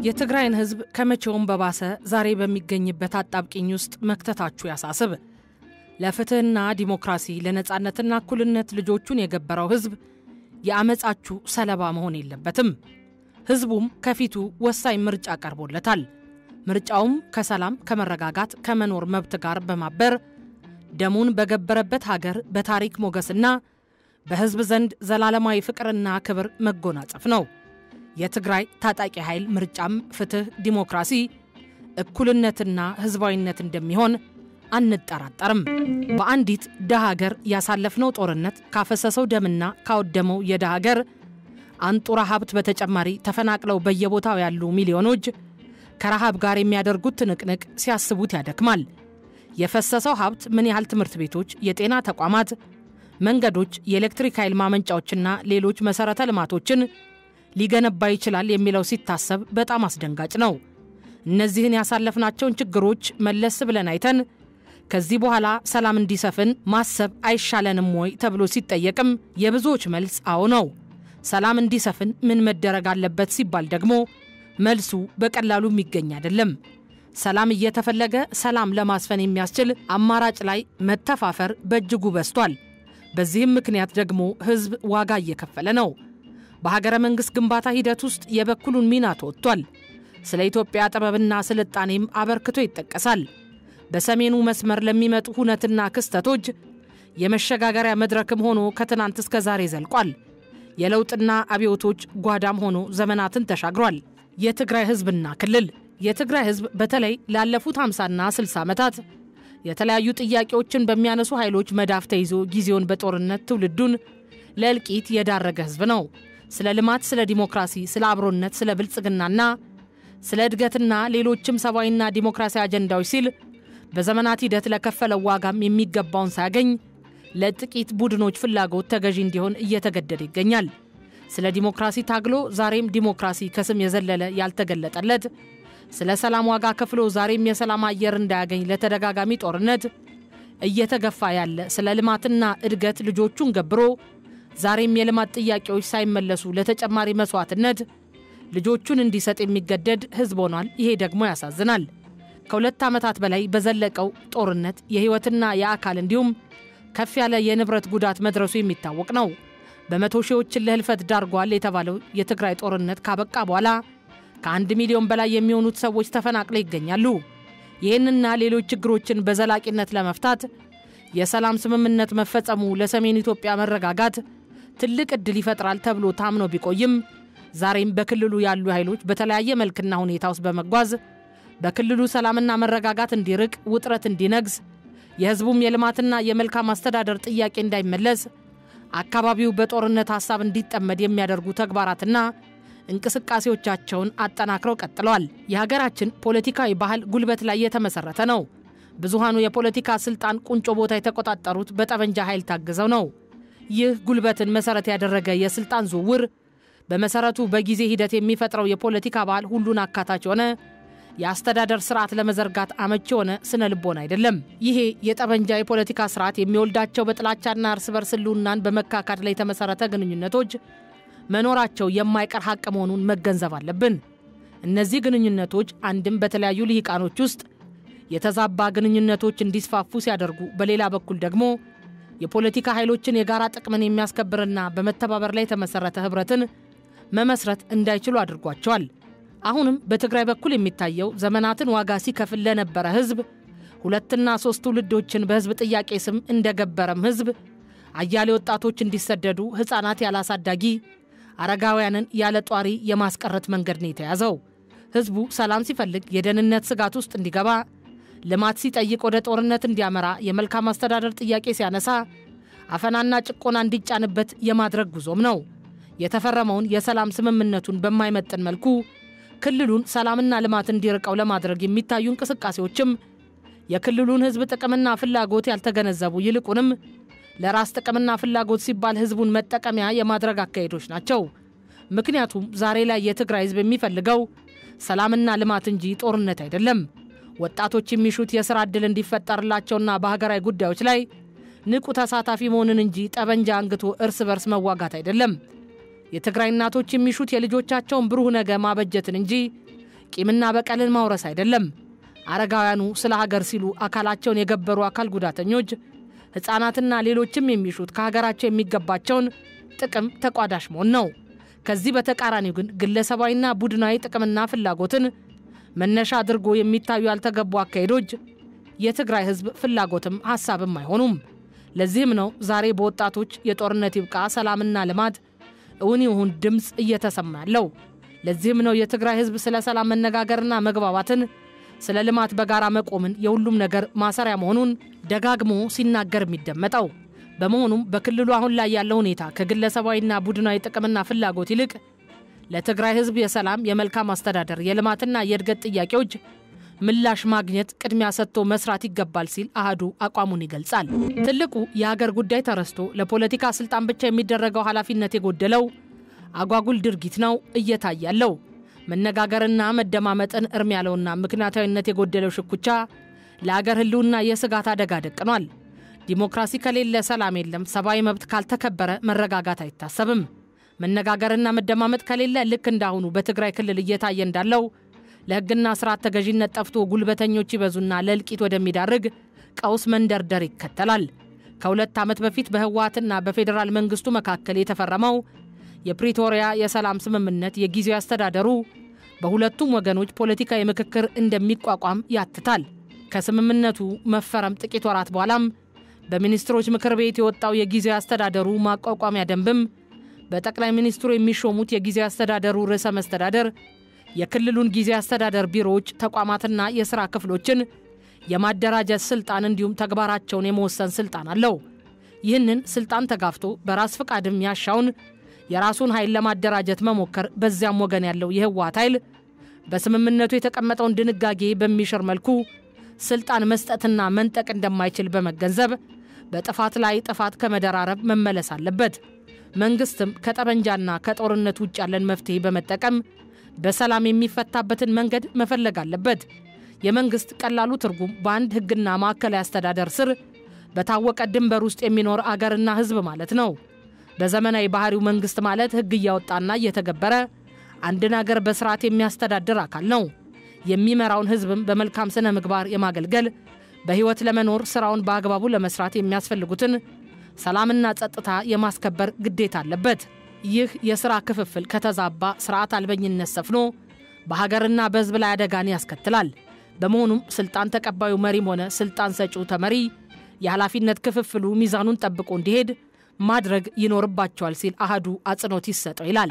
የትግራይን ህዝብ ከመቼውም በባሰ ዛሬ በሚገኝበት አጣብቂኝ ውስጥ መክተታችሁ ያሳስብ። ለፍትህና ዲሞክራሲ ለነጻነትና እኩልነት ልጆቹን የገበረው ህዝብ የአመጻችሁ ሰለባ መሆን የለበትም። ህዝቡም ከፊቱ ወሳኝ ምርጫ ቀርቦለታል። ምርጫውም ከሰላም ከመረጋጋት ከመኖር መብት ጋር በማበር ደሙን በገበረበት ሀገር በታሪክ ሞገስና በህዝብ ዘንድ ዘላለማዊ ፍቅርና ክብር መጎናጸፍ ነው። የትግራይ ታጣቂ ኃይል ምርጫም ፍትህ ዲሞክራሲ እኩልነትና ህዝባዊነት እንደሚሆን አንጠራጠርም። በአንዲት ደሃ ሀገር ያሳለፍነው ጦርነት ካፈሰሰው ደምና ካወደመው የደሃ ሀገር አንጡራ ሀብት በተጨማሪ ተፈናቅለው በየቦታው ያሉ ሚሊዮኖች ከረሃብ ጋር የሚያደርጉት ትንቅንቅ ሲያስቡት ያደክማል። የፈሰሰው ሀብት ምን ያህል ትምህርት ቤቶች፣ የጤና ተቋማት፣ መንገዶች፣ የኤሌክትሪክ ኃይል ማመንጫዎችና ሌሎች መሰረተ ልማቶችን ሊገነባ ይችላል የሚለው ሲታሰብ በጣም አስደንጋጭ ነው። እነዚህን ያሳለፍናቸውን ችግሮች መለስ ብለን አይተን ከዚህ በኋላ ሰላም እንዲሰፍን ማሰብ አይሻለንም ወይ ተብሎ ሲጠየቅም የብዙዎች መልስ አዎ ነው። ሰላም እንዲሰፍን ምን መደረግ አለበት ሲባል ደግሞ መልሱ በቀላሉ የሚገኝ አይደለም። ሰላም እየተፈለገ ሰላም ለማስፈን የሚያስችል አማራጭ ላይ መተፋፈር በእጅጉ በዝቷል። በዚህም ምክንያት ደግሞ ህዝብ ዋጋ እየከፈለ ነው። በሀገረ መንግስት ግንባታ ሂደት ውስጥ የበኩሉን ሚና ተወጥቷል። ስለ ኢትዮጵያ ጥበብና ስልጣኔም አበርክቶ ይጠቀሳል። በሰሜኑ መስመር ለሚመጡ ሁነትና ክስተቶች የመሸጋገሪያ መድረክም ሆኖ ከትናንት እስከ ዛሬ ዘልቋል። የለውጥና አብዮቶች ጓዳም ሆኖ ዘመናትን ተሻግሯል። የትግራይ ህዝብና ክልል የትግራይ ህዝብ በተለይ ላለፉት 50ና 60 ዓመታት የተለያዩ ጥያቄዎችን በሚያነሱ ኃይሎች መዳፍ ተይዞ ጊዜውን በጦርነት ትውልዱን ለእልቂት የዳረገ ህዝብ ነው። ስለ ልማት፣ ስለ ዲሞክራሲ፣ ስለ አብሮነት፣ ስለ ብልጽግናና ስለ እድገትና ሌሎችም ሰብአዊና ዲሞክራሲያዊ አጀንዳዎች ሲል በዘመናት ሂደት ለከፈለው ዋጋም የሚገባውን ሳያገኝ ለጥቂት ቡድኖች ፍላጎት ተገዢ እንዲሆን እየተገደደ ይገኛል። ስለ ዲሞክራሲ ታግሎ ዛሬም ዲሞክራሲ ከስም የዘለለ ያልተገለጠለት፣ ስለ ሰላም ዋጋ ከፍሎ ዛሬም የሰላም አየር እንዳያገኝ ለተደጋጋሚ ጦርነት እየተገፋ ያለ፣ ስለ ልማትና እድገት ልጆቹን ገብሮ ዛሬም የልማት ጥያቄዎች ሳይመለሱ ለተጨማሪ መስዋዕትነት ልጆቹን እንዲሰጥ የሚገደድ ህዝብ ሆኗል። ይሄ ደግሞ ያሳዝናል። ከ2 ዓመታት በላይ በዘለቀው ጦርነት የህይወትና የአካል እንዲሁም ከፍ ያለ የንብረት ጉዳት መድረሱ የሚታወቅ ነው። በመቶ ሺዎችን ለህልፈት ዳርጓል የተባለው የትግራይ ጦርነት ካበቃ በኋላ ከ1 ሚሊዮን በላይ የሚሆኑት ሰዎች ተፈናቅለው ይገኛሉ። ይህንና ሌሎች ችግሮችን በዘላቂነት ለመፍታት የሰላም ስምምነት መፈጸሙ ለሰሜን ኢትዮጵያ መረጋጋት ትልቅ ዕድል ይፈጥራል ተብሎ ታምኖ ቢቆይም ዛሬም በክልሉ ያሉ ኃይሎች በተለያየ መልክና ሁኔታ ውስጥ በመጓዝ በክልሉ ሰላምና መረጋጋት እንዲርቅ፣ ውጥረት እንዲነግስ፣ የህዝቡም የልማትና የመልካም አስተዳደር ጥያቄ እንዳይመለስ፣ አካባቢው በጦርነት ሐሳብ እንዲጠመድ የሚያደርጉ ተግባራትና እንቅስቃሴዎቻቸውን አጠናክረው ቀጥለዋል። የሀገራችን ፖለቲካዊ ባህል ጉልበት ላይ የተመሰረተ ነው። ብዙሃኑ የፖለቲካ ስልጣን ቁንጮ ቦታ የተቆጣጠሩት በጠመንጃ ኃይል ታግዘው ነው። ይህ ጉልበትን መሰረት ያደረገ የስልጣን ዝውውር በመሰረቱ በጊዜ ሂደት የሚፈጥረው የፖለቲካ ባህል ሁሉን አካታች ሆነ የአስተዳደር ስርዓት ለመዘርጋት አመቺ ሆነ ስነ ልቦና አይደለም። ይሄ የጠመንጃ የፖለቲካ ስርዓት የሚወልዳቸው በጥላቻና እርስ በርስ ህልውናን በመካካድ ላይ የተመሰረተ ግንኙነቶች መኖራቸው የማይቀር ሀቅ መሆኑን መገንዘብ አለብን። እነዚህ ግንኙነቶች አንድም በተለያዩ ልሂቃኖች ውስጥ የተዛባ ግንኙነቶች እንዲስፋፉ ሲያደርጉ፣ በሌላ በኩል ደግሞ የፖለቲካ ኃይሎችን የጋራ ጥቅምን የሚያስከብርና በመተባበር ላይ የተመሰረተ ህብረትን መመስረት እንዳይችሉ አድርጓቸዋል። አሁንም በትግራይ በኩል የሚታየው ዘመናትን ዋጋ ሲከፍል ለነበረ ህዝብ 2 እና 3 ትውልዶችን በህዝብ ጥያቄ ስም እንደገበረም ህዝብ አያሌ ወጣቶች እንዲሰደዱ፣ ህፃናት ያላሳዳጊ፣ አረጋውያንን ያለ ጧሪ የማስቀረት መንገድ ነው የተያዘው። ህዝቡ ሰላም ሲፈልግ የደህንነት ስጋት ውስጥ እንዲገባ፣ ልማት ሲጠይቅ ወደ ጦርነት እንዲያመራ፣ የመልካም አስተዳደር ጥያቄ ሲያነሳ አፈናና ጭቆና እንዲጫንበት የማድረግ ጉዞም ነው። የተፈረመውን የሰላም ስምምነቱን በማይመጥን መልኩ ክልሉን ሰላምና ልማት እንዲርቀው ለማድረግ የሚታዩ እንቅስቃሴዎችም የክልሉን ህዝብ ጥቅምና ፍላጎት ያልተገነዘቡ፣ ይልቁንም ለራስ ጥቅምና ፍላጎት ሲባል ህዝቡን መጠቀሚያ የማድረግ አካሄዶች ናቸው። ምክንያቱም ዛሬ ላይ የትግራይ ህዝብ የሚፈልገው ሰላምና ልማት እንጂ ጦርነት አይደለም። ወጣቶች የሚሹት የሥራ ዕድል እንዲፈጠርላቸውና በሀገራዊ ጉዳዮች ላይ ንቁ ተሳታፊ መሆንን እንጂ ጠበንጃ አንግቶ እርስ በርስ መዋጋት አይደለም። የትግራይ እናቶች የሚሹት የልጆቻቸውን ብሩህ ነገ ማበጀትን እንጂ ቂምና በቀልን ማውረስ አይደለም። አረጋውያኑ ስለ ሀገር ሲሉ አካላቸውን የገበሩ አካል ጉዳተኞች፣ ሕፃናትና ሌሎችም የሚሹት ከሀገራቸው የሚገባቸውን ጥቅም ተቋዳሽ መሆን ነው። ከዚህ በተቃራኒው ግን ግለሰባዊና ቡድናዊ ጥቅምና ፍላጎትን መነሻ አድርጎ የሚታዩ ያልተገቡ አካሄዶች የትግራይ ህዝብ ፍላጎትም ሐሳብም አይሆኑም። ለዚህም ነው ዛሬ በወጣቶች የጦርነት ይብቃ ሰላምና ልማት እውን ይሁን ድምጽ እየተሰማ ያለው። ለዚህም ነው የትግራይ ህዝብ ስለ ሰላም መነጋገርና መግባባትን፣ ስለ ልማት በጋራ መቆምን የሁሉም ነገር ማሰሪያ መሆኑን ደጋግሞ ሲናገር የሚደመጠው። በመሆኑም በክልሉ አሁን ላይ ያለው ሁኔታ ከግለሰባዊና ቡድናዊ ጥቅምና ፍላጎት ይልቅ ለትግራይ ህዝብ የሰላም፣ የመልካም አስተዳደር፣ የልማትና የእድገት ጥያቄዎች ምላሽ ማግኘት ቅድሚያ ሰጥቶ መስራት ይገባል ሲል አሃዱ አቋሙን ይገልጻል። ትልቁ የሀገር ጉዳይ ተረስቶ ለፖለቲካ ስልጣን ብቻ የሚደረገው ኃላፊነት የጎደለው አጓጉል ድርጊት ነው እየታያለው። መነጋገርና መደማመጥን እርም ያለውና ምክንያታዊነት የጎደለው ሽኩቻ ለሀገር ህልውና የስጋት አደጋ ደቅኗል። ዲሞክራሲ ከሌለ ሰላም የለም። ሰብአዊ መብት ካልተከበረ መረጋጋት አይታሰብም። መነጋገርና መደማመጥ ከሌለ ልክ እንዳሁኑ በትግራይ ክልል እየታየ እንዳለው ለህግና ስርዓት ተገዥነት ጠፍቶ ጉልበተኞች ይበዙና ለልቂት ወደሚዳርግ ቀውስ መንደርደር ይከተላል። ከሁለት ዓመት በፊት በህወሓትና በፌዴራል መንግስቱ መካከል የተፈረመው የፕሪቶሪያ የሰላም ስምምነት የጊዜያዊ አስተዳደሩ በሁለቱም ወገኖች ፖለቲካዊ ምክክር እንደሚቋቋም ያትታል። ከስምምነቱ መፈረም ጥቂት ወራት በኋላም በሚኒስትሮች ምክር ቤት የወጣው የጊዜያዊ አስተዳደሩ ማቋቋሚያ ደንብም በጠቅላይ ሚኒስትሩ የሚሾሙት የጊዜያዊ አስተዳደሩ ርዕሰ መስተዳደር የክልሉን ጊዜያዊ አስተዳደር ቢሮዎች፣ ተቋማትና የሥራ ክፍሎችን የማደራጀት ስልጣን እንዲሁም ተግባራቸውን የመወሰን ስልጣን አለው። ይህንን ስልጣን ተጋፍቶ በራስ ፍቃድም ያሻውን የራሱን ኃይል ለማደራጀት መሞከር በዚያም ወገን ያለው የህወሓት ኃይል በስምምነቱ የተቀመጠውን ድንጋጌ በሚሽር መልኩ ስልጣን መስጠትና መንጠቅ እንደማይችል በመገንዘብ በጥፋት ላይ ጥፋት ከመደራረብ መመለስ አለበት። መንግስትም ከጠመንጃና ከጦርነት ውጭ ያለን መፍትሄ በመጠቀም በሰላም የሚፈታበትን መንገድ መፈለግ አለበት። የመንግስት ቀላሉ ትርጉም በአንድ ህግና ማዕከላዊ አስተዳደር ስር በታወቀ ድንበር ውስጥ የሚኖር አገርና ህዝብ ማለት ነው። በዘመናዊ ባህሪው መንግስት ማለት ህግ እያወጣና እየተገበረ አንድን አገር በስርዓት የሚያስተዳድር አካል ነው። የሚመራውን ህዝብም በመልካም ስነ ምግባር የማገልገል በህይወት ለመኖር ስራውን በአግባቡ ለመስራት የሚያስፈልጉትን ሰላምና ጸጥታ የማስከበር ግዴታ አለበት። ይህ የሥራ ክፍፍል ከተዛባ ስርዓት አልበኝነት ሰፍኖ በሀገርና በህዝብ ላይ አደጋን ያስከትላል። በመሆኑም ስልጣን ተቀባዩ መሪም ሆነ ስልጣን ሰጪው ተመሪ የኃላፊነት ክፍፍሉ ሚዛኑን ጠብቆ እንዲሄድ ማድረግ ይኖርባቸዋል ሲል አሃዱ አጽንኦት ይሰጠው ይላል።